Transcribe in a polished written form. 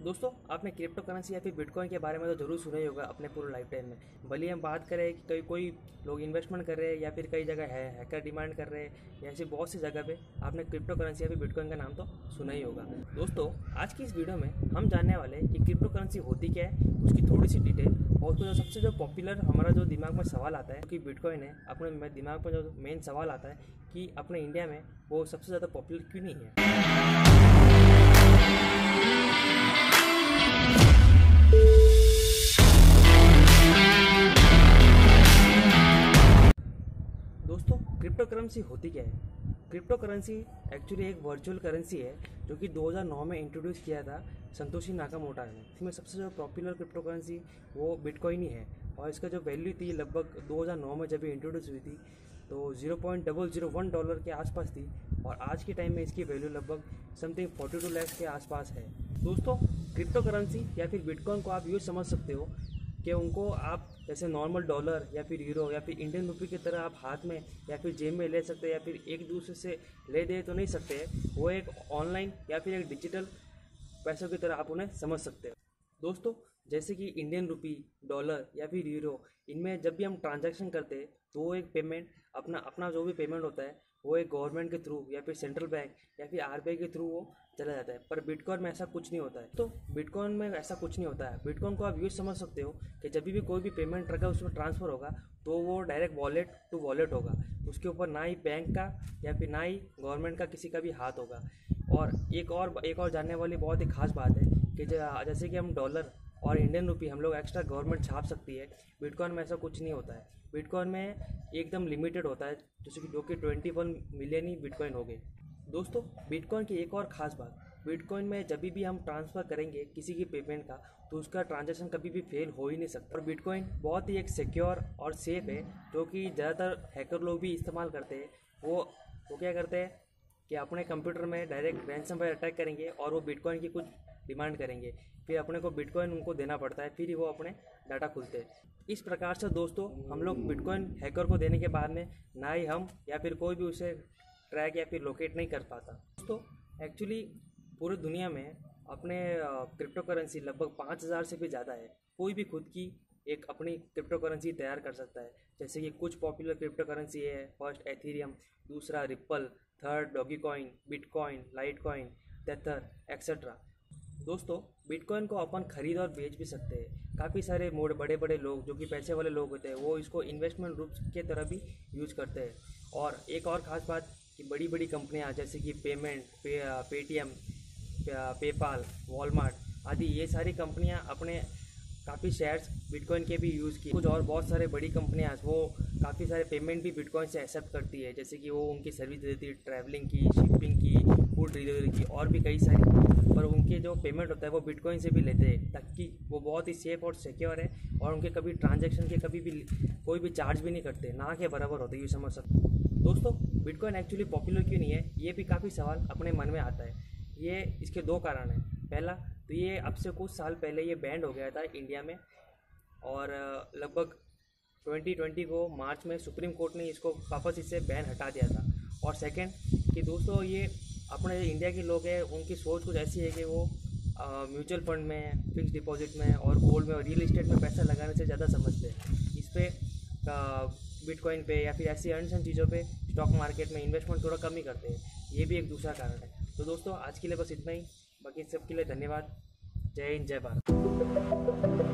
दोस्तों, आपने crypto currency या फिर बिटकॉइन के बारे में तो ज़रूर सुना ही होगा अपने पूरे लाइफ टाइम में। भले हम बात करें कि कोई लोग इन्वेस्टमेंट कर रहे हैं या फिर कई जगह है हैकर डिमांड कर रहे हैं या ऐसी बहुत सी जगह पे आपने क्रिप्टो करेंसी या फिर बिटकॉइन का नाम तो सुना ही होगा। दोस्तों, आज की इस वीडियो में हम जानने वाले हैं कि क्रिप्टो करेंसी होती क्या है, उसकी थोड़ी सी डिटेल और उसको सबसे जो पॉपुलर हमारा जो दिमाग में सवाल आता है कि बिटकॉइन है, अपने दिमाग में जो मेन सवाल आता है कि अपने इंडिया में वो सबसे ज़्यादा पॉपुलर क्यों नहीं है। दोस्तों, क्रिप्टो करेंसी होती क्या है? क्रिप्टो करेंसी एक्चुअली एक वर्चुअल करेंसी है जो कि 2009 में इंट्रोड्यूस किया था संतोशी नाकामोटो ने। इसमें सबसे जो पॉपुलर क्रिप्टो करेंसी वो बिटकॉइन ही है और इसका जो वैल्यू थी लगभग 2009 में जब ये इंट्रोड्यूस हुई थी तो $0.001 के आसपास थी और आज के टाइम में इसकी वैल्यू लगभग समथिंग 42 लाख के आसपास है। दोस्तों, क्रिप्टो करेंसी या फिर बिटकॉइन को आप यूँ समझ सकते हो कि उनको आप जैसे नॉर्मल डॉलर या फिर यूरो या फिर इंडियन रुपये की तरह आप हाथ में या फिर जेब में ले सकते हैं या फिर एक दूसरे से ले दे तो नहीं सकते हैं। वो एक ऑनलाइन या फिर एक डिजिटल पैसों की तरह आप उन्हें समझ सकते हो। दोस्तों, जैसे कि इंडियन रुपी, डॉलर या फिर यूरो, इनमें जब भी हम ट्रांजैक्शन करते हैं तो वो एक पेमेंट अपना जो भी पेमेंट होता है वो एक गवर्नमेंट के थ्रू या फिर सेंट्रल बैंक या फिर आरबीआई के थ्रू वो चला जाता है। पर बिटकॉइन में ऐसा कुछ नहीं होता है। तो बिटकॉइन में ऐसा कुछ नहीं होता है। बिटकॉइन को आप यूज समझ सकते हो कि जब भी कोई भी पेमेंट रखा उसमें ट्रांसफ़र होगा तो वो डायरेक्ट वॉलेट टू वॉलेट होगा। उसके ऊपर ना ही बैंक का या फिर ना ही गवर्नमेंट का किसी का भी हाथ होगा। और एक और जानने वाली बहुत ही खास बात है कि जैसे कि हम डॉलर और इंडियन रुपी हम लोग एक्स्ट्रा गवर्नमेंट छाप सकती है, बिटकॉइन में ऐसा कुछ नहीं होता है। बिटकॉइन में एकदम लिमिटेड होता है, जैसे कि जो कि 21 मिलियन ही बिटकॉइन हो गए। दोस्तों, बिटकॉइन की एक और ख़ास बात, बिटकॉइन में जब भी हम ट्रांसफ़र करेंगे किसी की पेमेंट का तो उसका ट्रांजैक्शन कभी भी फेल हो ही नहीं सकता। और बिटकॉइन बहुत ही एक सिक्योर और सेफ़ है जो कि ज़्यादातर हैकर लोग भी इस्तेमाल करते हैं। वो क्या करते हैं कि अपने कंप्यूटर में डायरेक्ट रैंसमवेयर अटैक करेंगे और वो बिटकॉइन की कुछ डिमांड करेंगे, फिर अपने को बिटकॉइन उनको देना पड़ता है, फिर ही वो अपने डाटा खुलते हैं। इस प्रकार से दोस्तों, हम लोग बिटकॉइन हैकर को देने के बाद में ना ही हम या फिर कोई भी उसे ट्रैक या फिर लोकेट नहीं कर पाता। दोस्तों, एक्चुअली पूरी दुनिया में अपने क्रिप्टो करेंसी लगभग 5000 से भी ज़्यादा है। कोई भी खुद की एक अपनी क्रिप्टो करेंसी तैयार कर सकता है। जैसे कि कुछ पॉपुलर क्रिप्टो करेंसी है, फर्स्ट एथेरियम, दूसरा Ripple, third Dogecoin, Bitcoin, Litecoin, Tether etcetera. दोस्तों, बिटकॉइन को अपन खरीद और बेच भी सकते हैं। काफ़ी सारे बड़े बड़े लोग जो कि पैसे वाले लोग होते हैं वो इसको इन्वेस्टमेंट रूप के तरह भी यूज़ करते हैं। और एक और ख़ास बात कि बड़ी बड़ी कंपनियां जैसे कि पेटीएम, पेपाल, वॉलमार्ट आदि ये सारी कंपनियां अपने काफ़ी शेयर्स बिटकॉइन के भी यूज़ किए। कुछ और बहुत सारे बड़ी कंपनियां वो काफ़ी सारे पेमेंट भी बिटकॉइन से एक्सेप्ट करती है, जैसे कि वो उनकी सर्विस देती है ट्रैवलिंग की, शिपिंग की, फूड डिलीवरी की और भी कई सारी। पर उनके जो पेमेंट होता है वो बिटकॉइन से भी लेते हैं ताकि वो बहुत ही सेफ और सिक्योर है और उनके कभी ट्रांजैक्शन के कभी भी कोई भी चार्ज भी नहीं करते, ना के बराबर होते, ये समझ सकते। दोस्तों, बिटकॉइन एक्चुअली पॉपुलर क्यों नहीं है, ये भी काफ़ी सवाल अपने मन में आता है। ये इसके दो कारण हैं। पहला तो ये अब से कुछ साल पहले ये बैंड हो गया था इंडिया में और लगभग 2020 को मार्च में सुप्रीम कोर्ट ने इसको वापस इससे बैन हटा दिया था। और सेकंड कि दोस्तों, ये अपने इंडिया के लोग हैं उनकी सोच कुछ ऐसी है कि वो म्यूचुअल फंड में, फिक्स डिपॉजिट में और गोल्ड में और रियल इस्टेट में पैसा लगाने से ज़्यादा समझते हैं। इस पर बिटकॉइन पे या फिर ऐसी अन्य चीज़ों पे स्टॉक मार्केट में इन्वेस्टमेंट थोड़ा कम ही करते हैं। ये भी एक दूसरा कारण है। तो दोस्तों, आज के लिए बस इतना ही। बाकी सबके लिए धन्यवाद। जय हिंद, जय भारत।